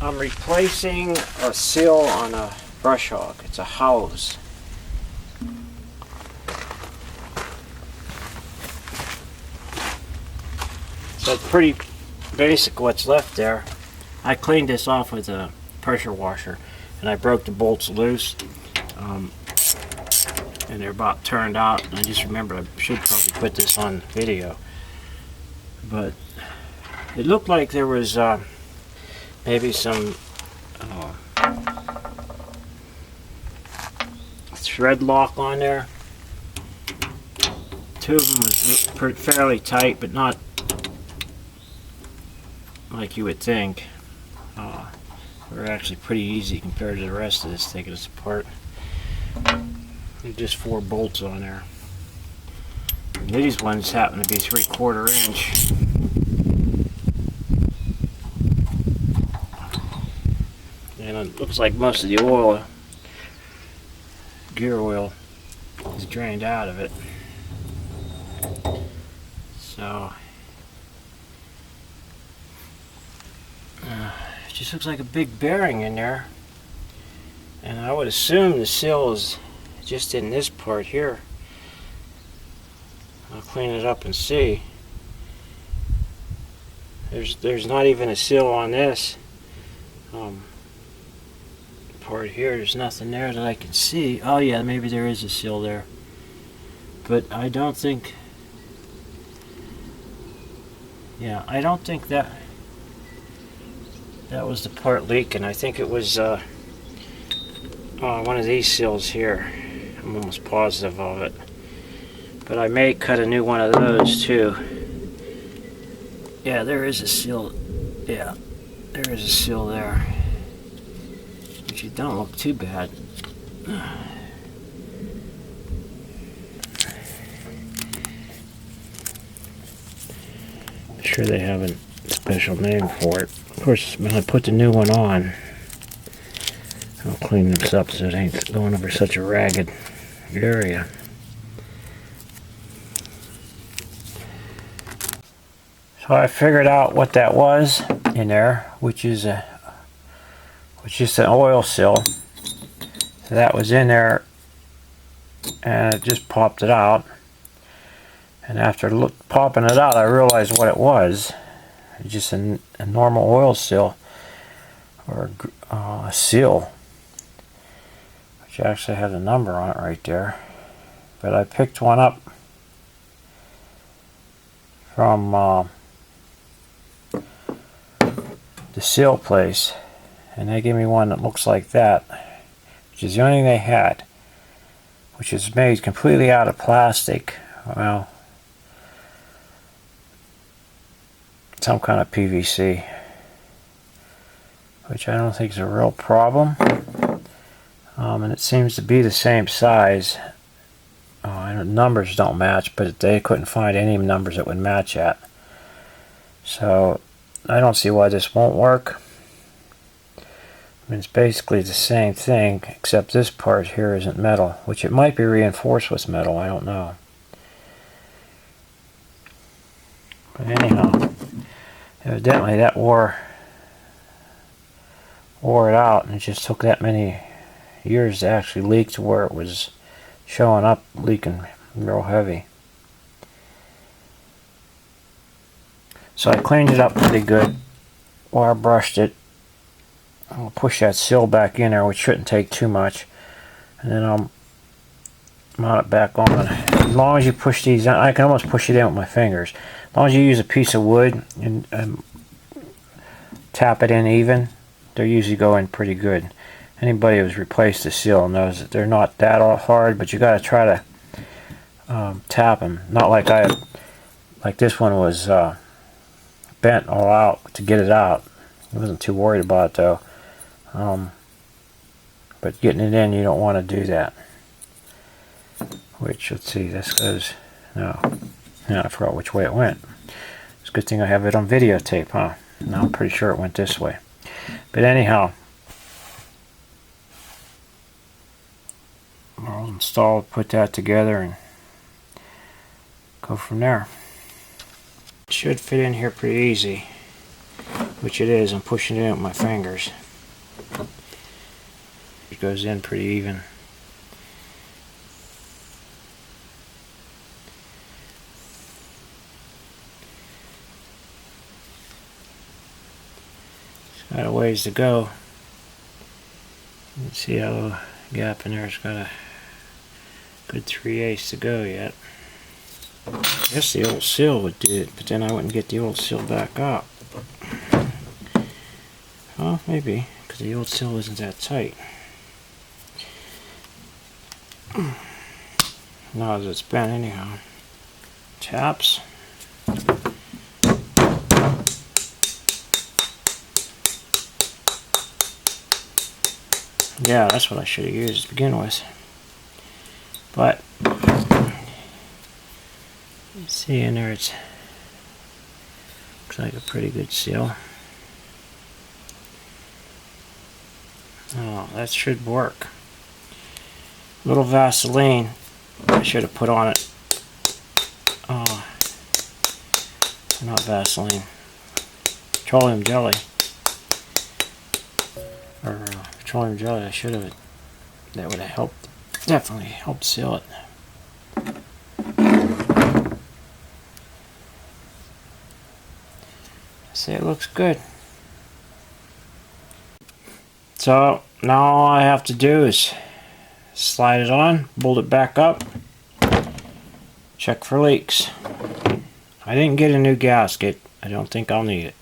I'm replacing a seal on a brush hog. It's a Howse. So it's pretty basic what's left there. I cleaned this off with a pressure washer and I broke the bolts loose. And they're about turned out. And I just remembered I should probably put this on video. But it looked like there was maybe some thread lock on there. Two of them was fairly tight, but not like you would think. They're actually pretty easy compared to the rest of this, taking this apart. There's just 4 bolts on there. And these ones happen to be 3/4 inch. And it looks like most of the oil, gear oil, is drained out of it. So it just looks like a big bearing in there. And I would assume the seal is just in this part here. I'll clean it up and see. There's not even a seal on this part here. There's nothing there that I can see. Oh yeah, maybe there is a seal there, but I don't think. Yeah, I don't think that was the part leaking. I think it was one of these seals here. I'm almost positive of it. But I may cut a new one of those too. Yeah, there is a seal. Yeah, there is a seal there. Which it don't look too bad. I'm sure they have a special name for it. Of course, when I put the new one on, I'll clean this up so it ain't going over such a ragged area. So I figured out what that was in there, which is an oil seal. So that was in there, and it just popped it out. And after popping it out, I realized what it was. It's just a normal oil seal, or a seal, which actually has a number on it right there. But I picked one up from the seal place, and they gave me one that looks like that, which is the only thing they had, which is made completely out of plastic. Well, some kind of PVC, which I don't think is a real problem. And it seems to be the same size. Numbers don't match, but they couldn't find any numbers that would match that. So I don't see why this won't work. I mean, it's basically the same thing, except this part here isn't metal, which it might be reinforced with metal, I don't know. But anyhow, evidently that wore it out, and it just took that many years to actually leak to where it was showing up leaking real heavy. So I cleaned it up pretty good, wire brushed it. I'll push that seal back in there, which shouldn't take too much, and then I'll mount it back on. As long as you push these in, I can almost push it in with my fingers. As long as you use a piece of wood and tap it in even, they usually go in pretty good. Anybody who's replaced the seal knows that they're not that hard, but you got to try to tap them. Not like like this one was bent all out to get it out. I wasn't too worried about it though. But getting it in, you don't want to do that. Which, let's see, this goes, no, I forgot which way it went. It's a good thing I have it on videotape, huh? No, I'm pretty sure it went this way. But anyhow, I'll install, put that together, and go from there. It should fit in here pretty easy. which it is. I'm pushing it in with my fingers. It goes in pretty even. It's got a ways to go. You can see how the gap in there has got a good 3/8 to go yet. I guess the old seal would do it, but then I wouldn't get the old seal back up. Well, maybe, because the old seal isn't that tight. Not as it's been anyhow. Taps. Yeah, that's what I should have used to begin with. But you see in there, it's looks like a pretty good seal. Oh, that should work. A little Vaseline I should have put on it. Oh, not Vaseline. Petroleum jelly. Or petroleum jelly, I should have. That would have helped. Definitely helped seal it. See, it looks good. So now all I have to do is slide it on, bolt it back up, check for leaks. I didn't get a new gasket. I don't think I'll need it.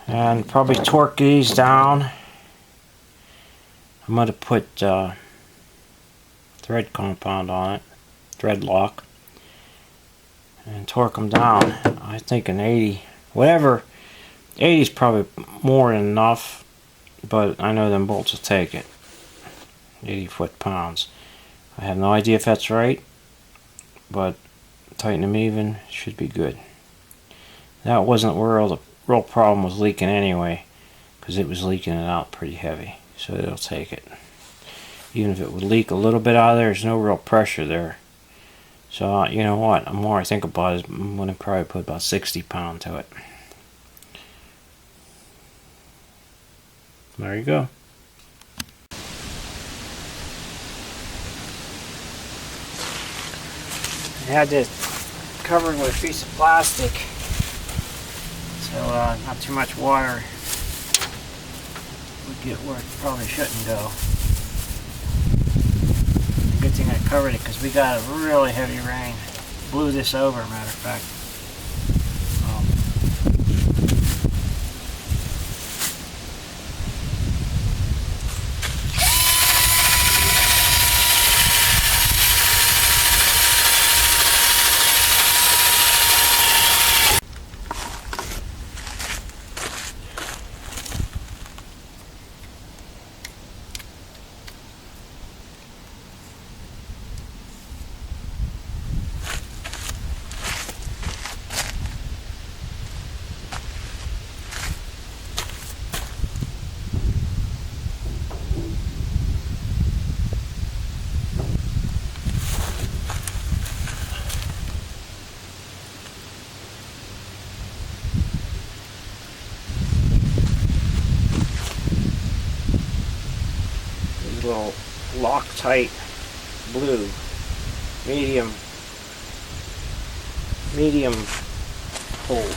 And probably torque these down. I'm going to put thread compound on it, thread lock, and torque them down. I think an 80, whatever. 80 is probably more than enough, but I know them bolts will take it. 80 foot-pounds. I have no idea if that's right, but tighten them even, should be good. That wasn't where the real problem was leaking anyway, because it was leaking it out pretty heavy, so it'll take it. Even if it would leak a little bit out of there, there's no real pressure there. So you know what, the more I think about it, I'm going to probably put about 60 pounds to it. There you go. I had this covered with a piece of plastic, so not too much water would get where it probably shouldn't go. Good thing I covered it because we got a really heavy rain. Blew this over, matter of fact. Little Loctite blue, medium hold.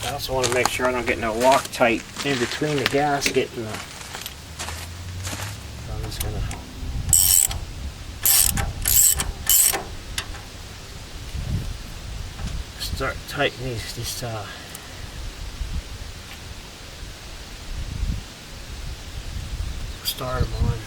I also want to make sure I don't get no Loctite in between the gasket and the... I'm just going to start tightening this start them on.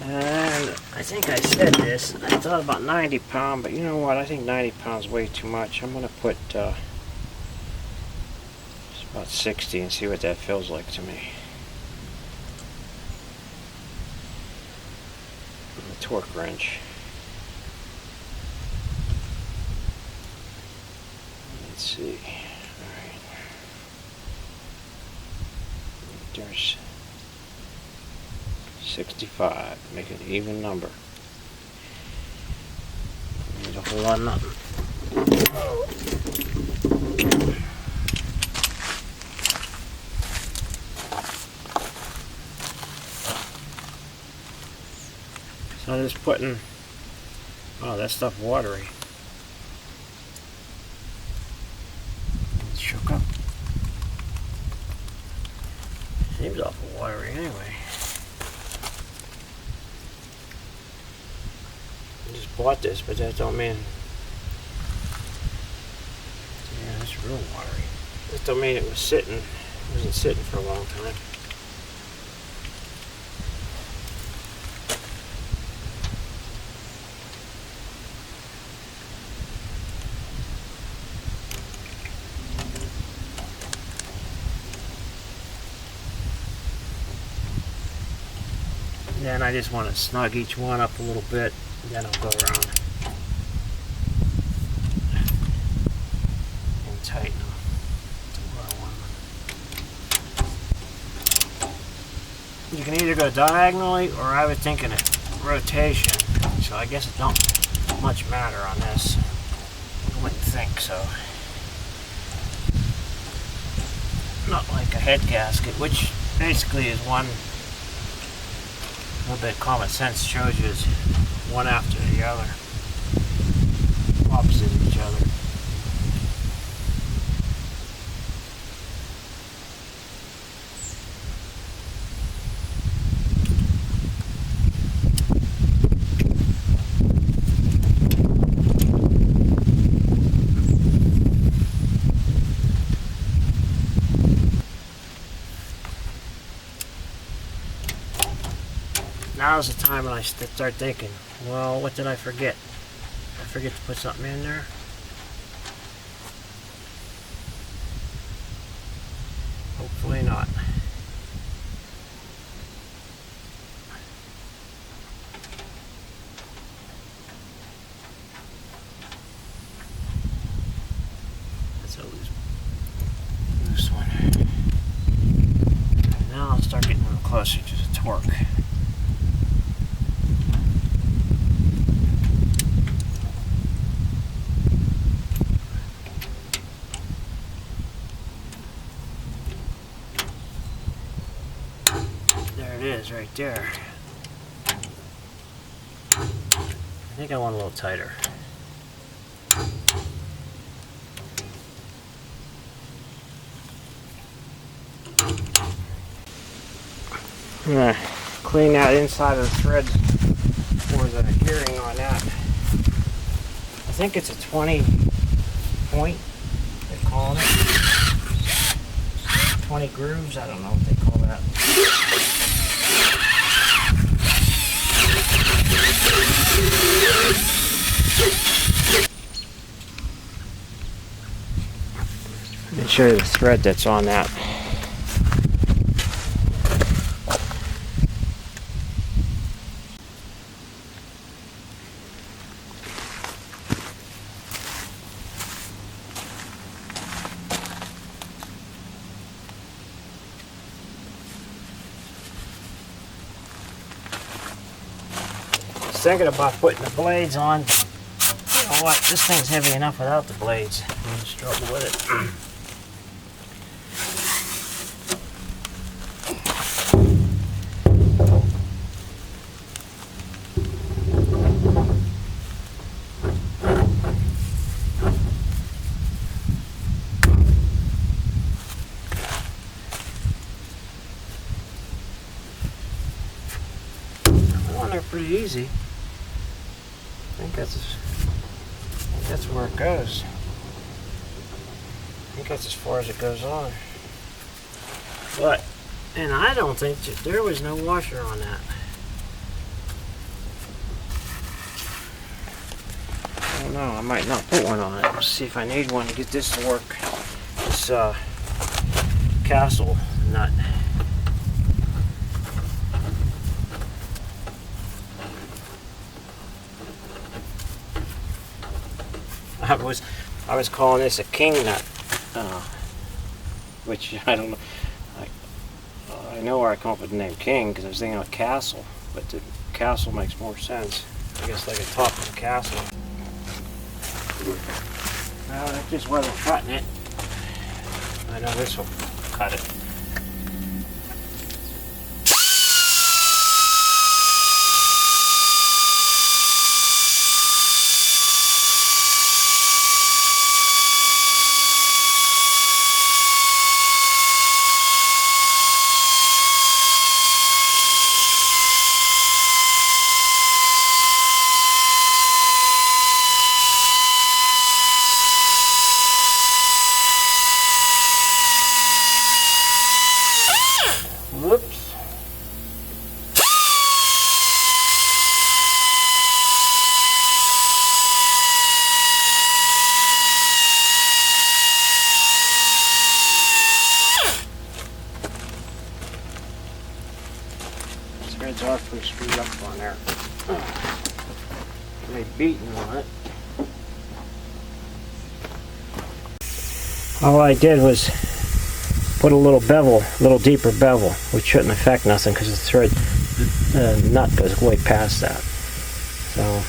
And I think I said this, I thought about 90 pound, but you know what, I think 90 pounds way too much. I'm going to put it's about 60 and see what that feels like to me. And the torque wrench. Let's see. Alright. There's 65. Make it an even number. Need a whole lot of nothing. So I'm just putting, oh, that stuff watery. It's shook up. Seems awful watery anyway. I just bought this, but that don't mean, yeah, it's real watery. That don't mean it was sitting, it wasn't sitting for a long time. Then I just want to snug each one up a little bit, and then I'll go around and tighten them to where I want them. You can either go diagonally, or I was thinking of rotation, so I guess it don't much matter on this. I wouldn't think so. Not like a head gasket, which basically is one. A little bit of common sense shows you is one after the other, opposite of each other. Now's the time when I start thinking, well, what did I forget? Did I forget to put something in there? Hopefully not. That's a loose one. And now I'll start getting a little closer to the torque. Is right there. I think I want a little tighter. I'm gonna clean that inside of the threads for the gearing on that. I think it's a 20 point, they call it. 20 grooves, I don't know what they call that. Let me show you the thread that's on that. Thinking about putting the blades on. You know what? This thing's heavy enough without the blades. I'm just struggle with it. Well, they're pretty easy. I think that's where it goes. I think that's as far as it goes on. But, and I don't think that there was no washer on that. know, I might not put one on it. Let's see if I need one to get this to work. This castle nut. I was calling this a king nut, which I don't know. I know where I come up with the name king because I was thinking of castle, but the castle makes more sense. I guess like a top of the castle. Well, that just wasn't cutting it. I know this will cut it. Whoops. Threads awfully screwed up on there. They beaten on it. All I did was put a little bevel, a little deeper bevel, which shouldn't affect nothing because the thread, the nut goes way past that. So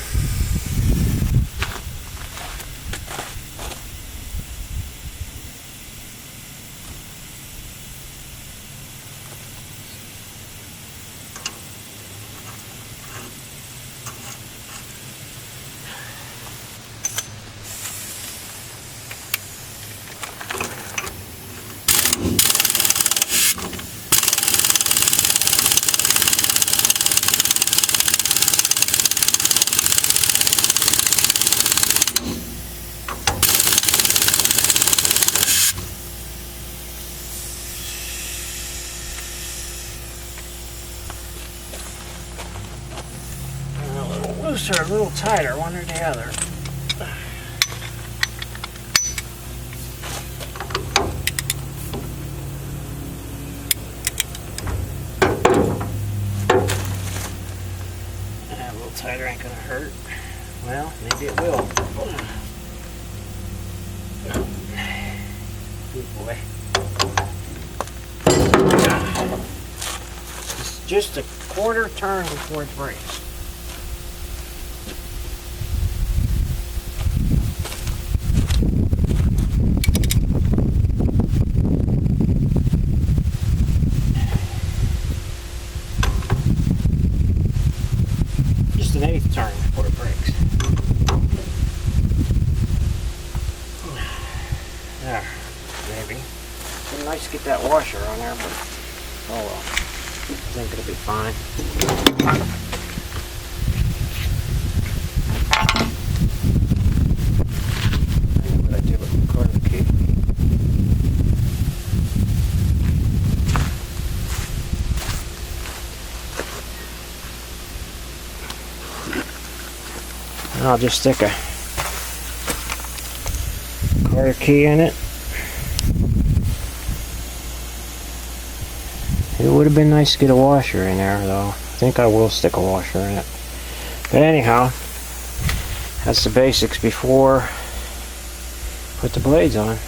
looser, a little tighter, one or the other. A little tighter ain't gonna hurt. Well, maybe it will. Good boy. It's just a quarter turn before it breaks. An eighth turn before it breaks. There, maybe. It's nice to get that washer on there, but oh well. I think it'll be fine. What I do with the corner key. I'll just stick a quarter key in it. It would have been nice to get a washer in there though. I think I will stick a washer in it. But anyhow, that's the basics before I put the blades on.